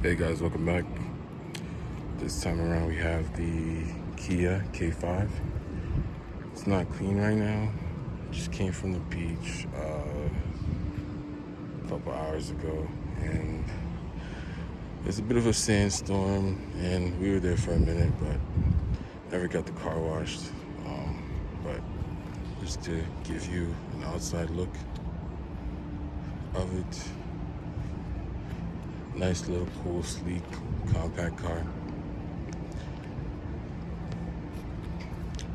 Hey guys, welcome back. This time around we have the Kia K5. It's not clean right now. Just came from the beach a couple hours ago, and it's a bit of a sandstorm, and we were there for a minute, but never got the car washed. But just to give you an outside look of it. Nice little cool, sleek, compact car.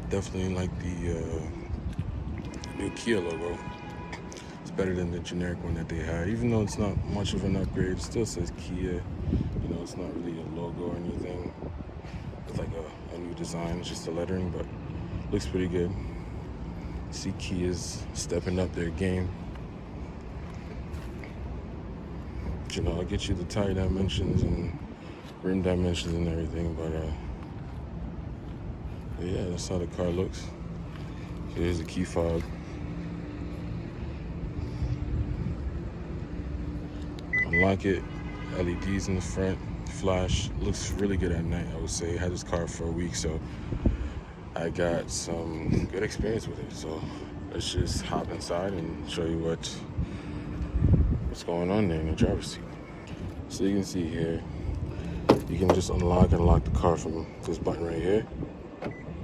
Definitely like the new Kia logo. It's better than the generic one that they had. Even though it's not much of an upgrade, it still says Kia. You know, it's not really a logo or anything. It's like a new design. It's just the lettering, but looks pretty good. See Kia's stepping up their game. You know, I'll get you the tire dimensions and rim dimensions and everything, but yeah, that's how the car looks. So here's the key fob. Unlock it, LEDs in the front, flash. Looks really good at night, I would say. I had this car for a week, so I got some good experience with it. So let's just hop inside and show you what's going on there in the driver's seat. So you can see here, you can just unlock and lock the car from this button right here.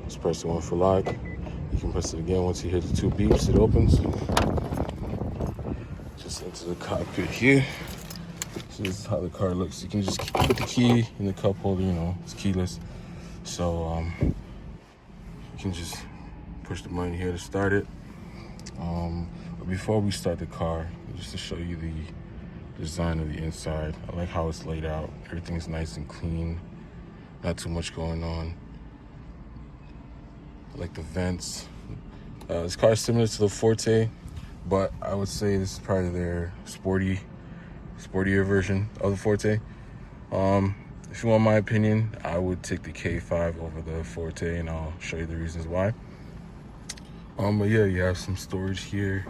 Just press the one for lock. You can press it again once you hit the two beeps, it opens. Just into the cockpit here. So this is how the car looks. You can just put the key in the cup holder, you know, it's keyless. So you can just push the button here to start it. But before we start the car, just to show you the design of the inside. I like how it's laid out. Everything's nice and clean. Not too much going on. I like the vents. This car is similar to the Forte, but I would say this is probably their sportier version of the Forte. If you want my opinion, I would take the K5 over the Forte, and I'll show you the reasons why. But yeah, you have some storage here,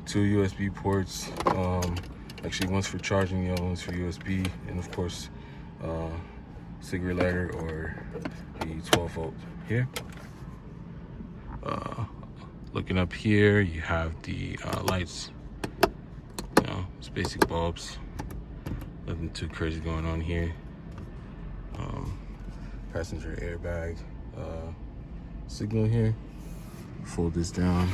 2 USB ports. Actually, one's for charging, the other one's for USB, and of course, cigarette lighter or the 12 volt here. Looking up here, you have the lights. You know, it's basic bulbs. Nothing too crazy going on here. Passenger airbag signal here. Fold this down.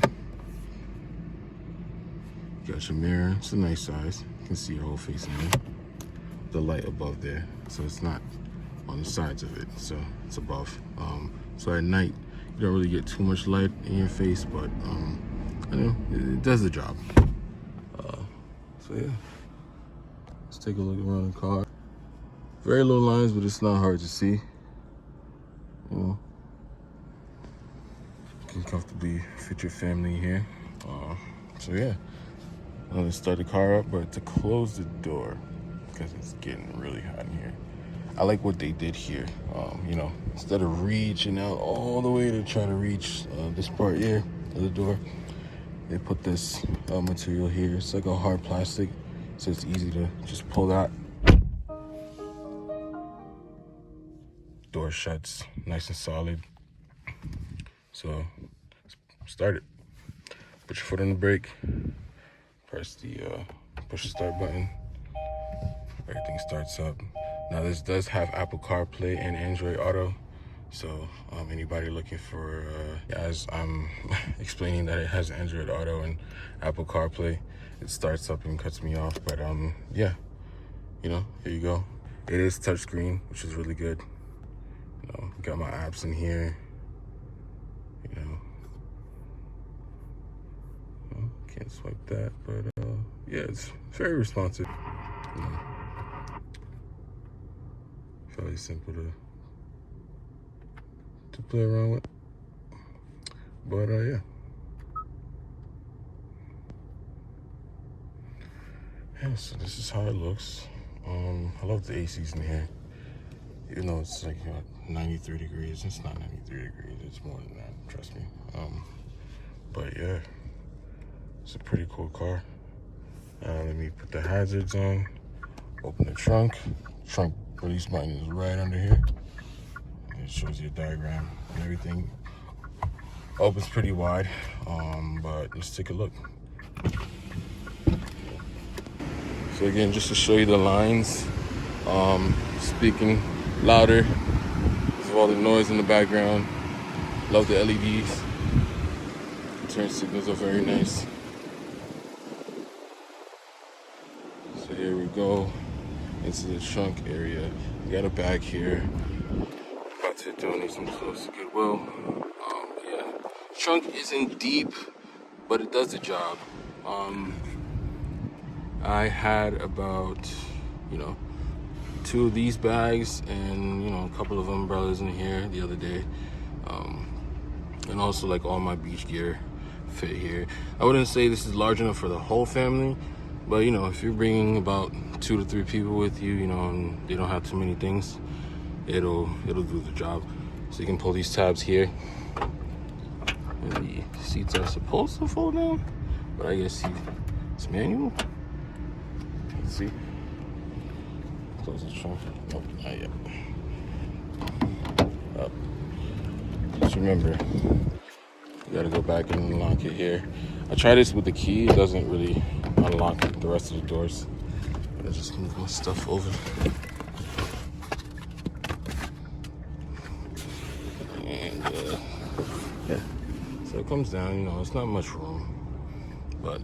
Got your mirror. It's a nice size. You can see your whole face in there. The light above there, so it's not on the sides of it, so it's above. So at night you don't really get too much light in your face, but I know it does the job. So yeah, let's take a look around the car. Very low lines, but it's not hard to see. You know, you can comfortably fit your family here. So yeah, let's start the car up, but to close the door, because it's getting really hot in here. I like what they did here. You know, instead of reaching out all the way to try to reach this part here of the door, they put this material here. It's like a hard plastic, so it's easy to just pull that. Door shuts nice and solid. So start it. Put your foot on the brake. Press the push the start button. Everything starts up. Now this does have Apple CarPlay and Android Auto. So anybody looking for, as I'm explaining that it has Android Auto and Apple CarPlay, it starts up and cuts me off. But yeah, you know, here you go. It is touchscreen, which is really good. You know, got my apps in here. You know, can't swipe that, but yeah, it's very responsive. You know, fairly simple to play around with. But yeah. Yeah, so this is how it looks. I love the ACs in here. Even though it's like 93 degrees, it's not 93 degrees, it's more than that, trust me. But yeah, it's a pretty cool car. Let me put the hazards on, open the trunk. trunk release button is right under here. It shows you a diagram and everything. Opens pretty wide, but let's take a look. So again, just to show you the lines, speaking louder because of all the noise in the background. Love the LEDs. Turn signals are very nice. So here we go into the trunk area. We got a bag here. About to donate some clothes to Goodwill. Yeah, trunk isn't deep, but it does the job. I had about, 2 of these bags and, a couple of umbrellas in here the other day. And also like all my beach gear fit here. I wouldn't say this is large enough for the whole family, but if you're bringing about 2 to 3 people with you, and they don't have too many things, it'll do the job. So you can pull these tabs here, and the seats are supposed to fold down, but I guess it's manual. Let's see. Close the trunk. Nope, not yet. Up. Just remember, you gotta go back and unlock it here. I tried this with the key. It doesn't really unlock the rest of the doors. But I just move my stuff over. And yeah, so it comes down. It's not much room, but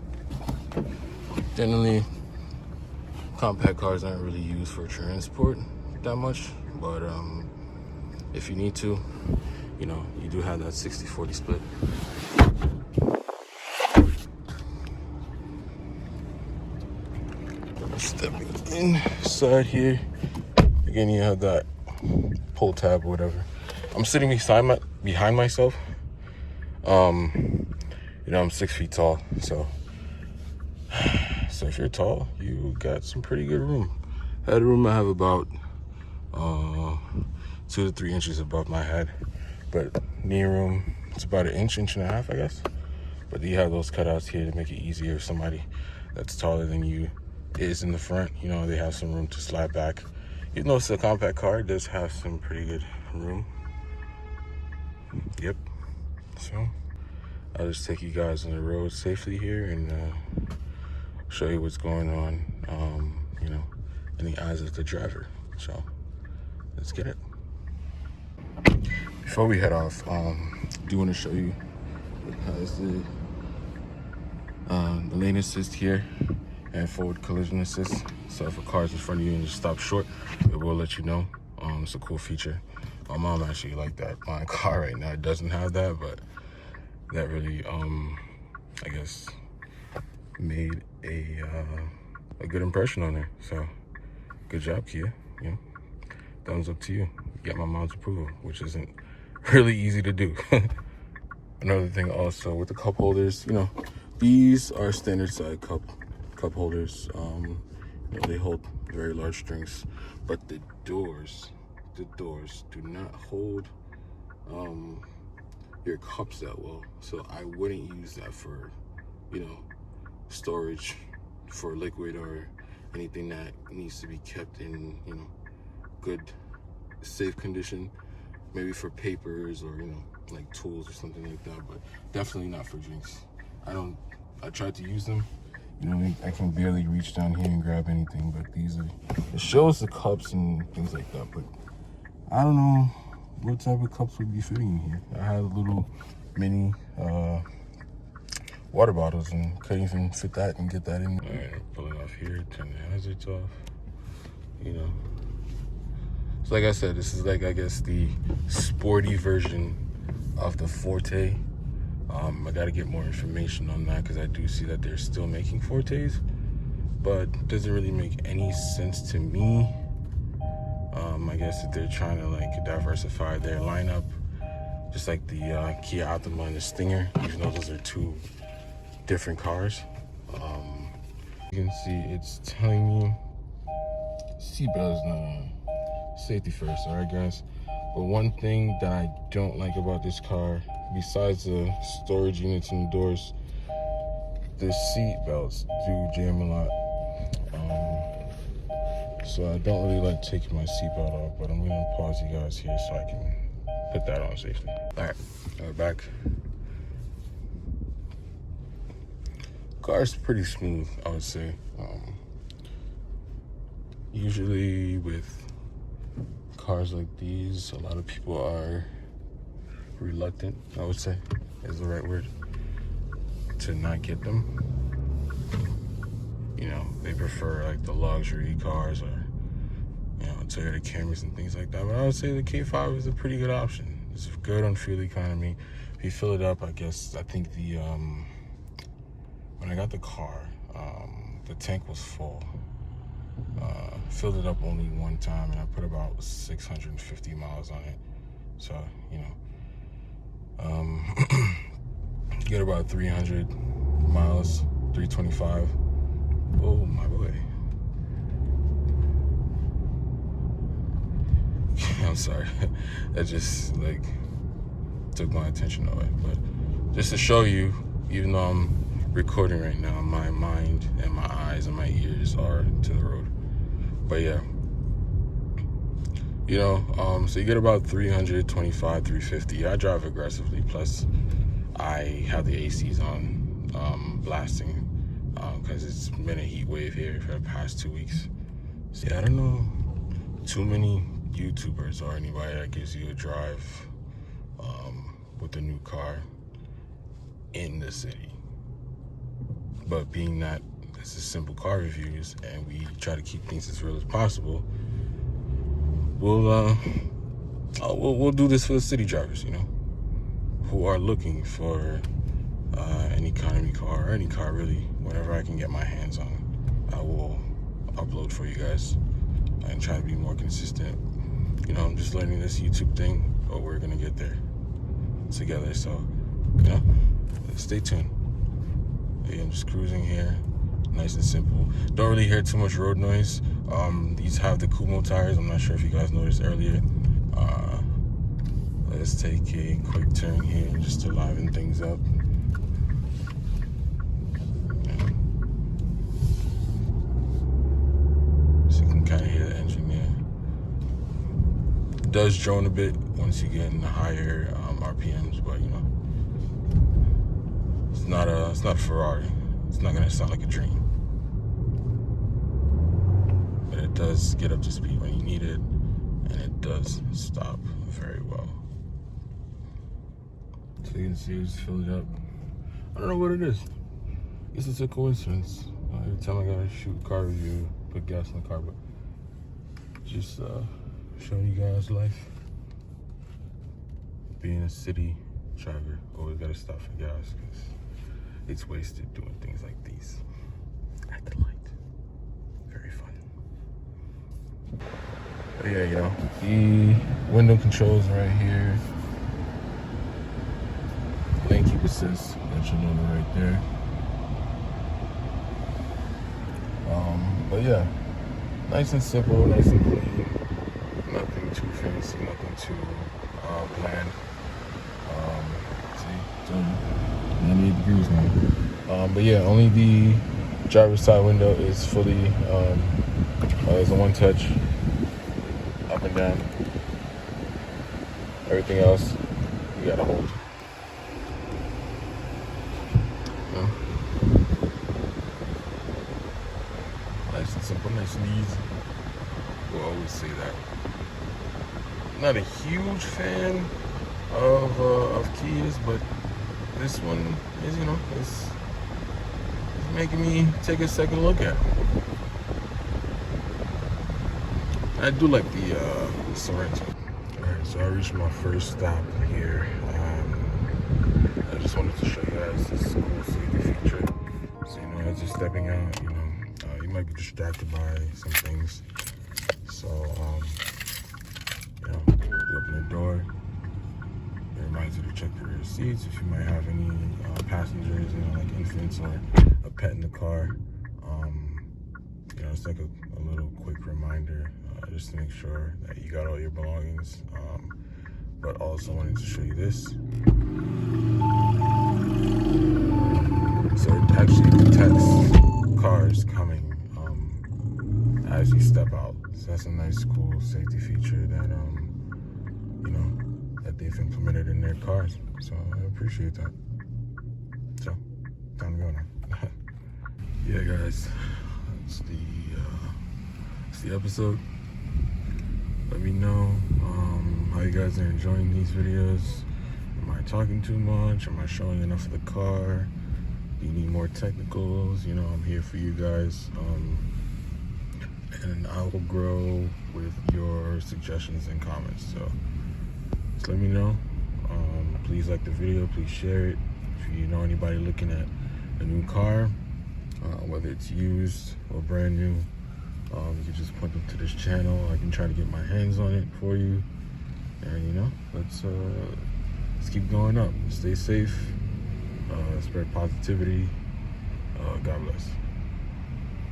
generally, compact cars aren't really used for transport that much. But if you need to, you do have that 60-40 split. Stepping inside here, again, you have that pull tab or whatever. I'm sitting behind myself. I'm 6 feet tall, so if you're tall, you got some pretty good room. Headroom, I have about 2 to 3 inches above my head, but knee room, it's about an inch and a half, I guess. But you have those cutouts here to make it easier if somebody that's taller than you is in the front. They have some room to slide back. Even though it's a compact car, it does have some pretty good room. Yep. So I'll just take you guys on the road safely here and show you what's going on, in the eyes of the driver. So let's get it. Before we head off, I do want to show you it has the lane assist here and forward collision assist. So if a car is in front of you and you stop short, it will let you know. It's a cool feature. My mom actually liked that. My car right now doesn't have that, but that really, I guess, made a good impression on her. So good job, Kia. Thumbs up to you. You got my mom's approval, which isn't really easy to do. Another thing also with the cup holders, these are standard side cup holders. They hold very large drinks, but the doors do not hold your cups that well. So I wouldn't use that for, storage for liquid or anything that needs to be kept in, good, safe condition. Maybe for papers or, like tools or something like that, but definitely not for drinks. I tried to use them. I can barely reach down here and grab anything, but it shows the cups and things like that, but I don't know what type of cups would be fitting in here. I had a little mini water bottles and couldn't even fit that and get that in. All right, I'm pulling off here, turn the hazards off, So like I said, this is like, I guess, the sporty version of the Forte. I gotta get more information on that because I do see that they're still making Fortes, but it doesn't really make any sense to me. I guess that they're trying to like diversify their lineup, just like the Kia Optima and the Stinger, even though those are 2 different cars. You can see it's telling me seatbelt is not safety first, all right, guys? But one thing that I don't like about this car, besides the storage units and the doors, the seat belts do jam a lot. So I don't really like taking my seatbelt off, but I'm gonna pause you guys here so I can put that on safely. All right, we're back. Car's pretty smooth, I would say. Usually with cars like these, a lot of people are reluctant, I would say, is the right word, to not get them. You know, they prefer like the luxury cars or, you know, Toyota Camrys and things like that. But I would say the K5 is a pretty good option. It's good on fuel economy. If you fill it up, I think the, when I got the car, the tank was full. Filled it up only one time, and I put about 650 miles on it. So, you know, get about 300 miles, 325. Oh my boy. I'm sorry. That just like took my attention away. But just to show you, even though I'm recording right now, my mind and my eyes and my ears are to the road. But yeah, you know, so you get about 325, 350. I drive aggressively, plus I have the ACs on, blasting, because it's been a heat wave here for the past 2 weeks. So yeah, I don't know too many YouTubers or anybody that gives you a drive with a new car in the city. But being that this is simple car reviews and we try to keep things as real as possible, we'll do this for the city drivers, you know, who are looking for an economy car or any car really. Whatever I can get my hands on, I will upload for you guys and try to be more consistent. You know, I'm just learning this YouTube thing, but we're gonna get there together. So, you know, stay tuned. Yeah, I'm just cruising here, nice and simple. Don't really hear too much road noise. These have the Kumo tires. I'm not sure if you guys noticed earlier. Let's take a quick turn here just to liven things up. So you can kind of hear the engine there. It does drone a bit once you get in the higher RPMs, but you know, it's not a Ferrari. It's not gonna sound like a dream, but it does get up to speed when you need it, and it does stop very well. So you can see it's filled up. I don't know what it is. I guess it's a coincidence. Every time I gotta shoot a car review, put gas in the car, but just showing you guys life. Being a city driver, always gotta stop for gas because it's wasted doing things like these at the light. Very fun. But yeah, you know, the window controls right here. Lane keep assist, that should know it right there. But yeah, nice and simple, nice and clean. Nothing too fancy, nothing too bland. See, 98 degrees now. But yeah, only the driver's side window is fully, is a one touch, up and down. Everything else, you gotta hold. Yeah. Nice and simple, nice and easy. We'll always say that. Not a huge fan of Kias, but this one is, you know, it's making me take a second look at it. I do like the Sorrento. Alright, so I reached my first stop here. I just wanted to show you guys this cool safety feature. So, you know, as you're stepping out, you know, you might be distracted by some things. So, you know, you open the door. It reminds you to check the rear seats if you might have any passengers, you know, like infants or a pet in the car. You know, it's like a little quick reminder just to make sure that you got all your belongings. But also wanted to show you this. So it actually detects cars coming as you step out. So that's a nice, cool safety feature that you know, that they've implemented in their cars. So I appreciate that. So time to go now. Yeah, guys, it's the episode. Let me know how you guys are enjoying these videos. Am I talking too much? Am I showing enough of the car? Do you need more technicals? You know, I'm here for you guys. And I will grow with your suggestions and comments. So just let me know. Please like the video. Please share it. If you know anybody looking at a new car, whether it's used or brand new, you can just point them to this channel. I can try to get my hands on it for you. And you know, let's keep going up. Stay safe. Spread positivity. God bless.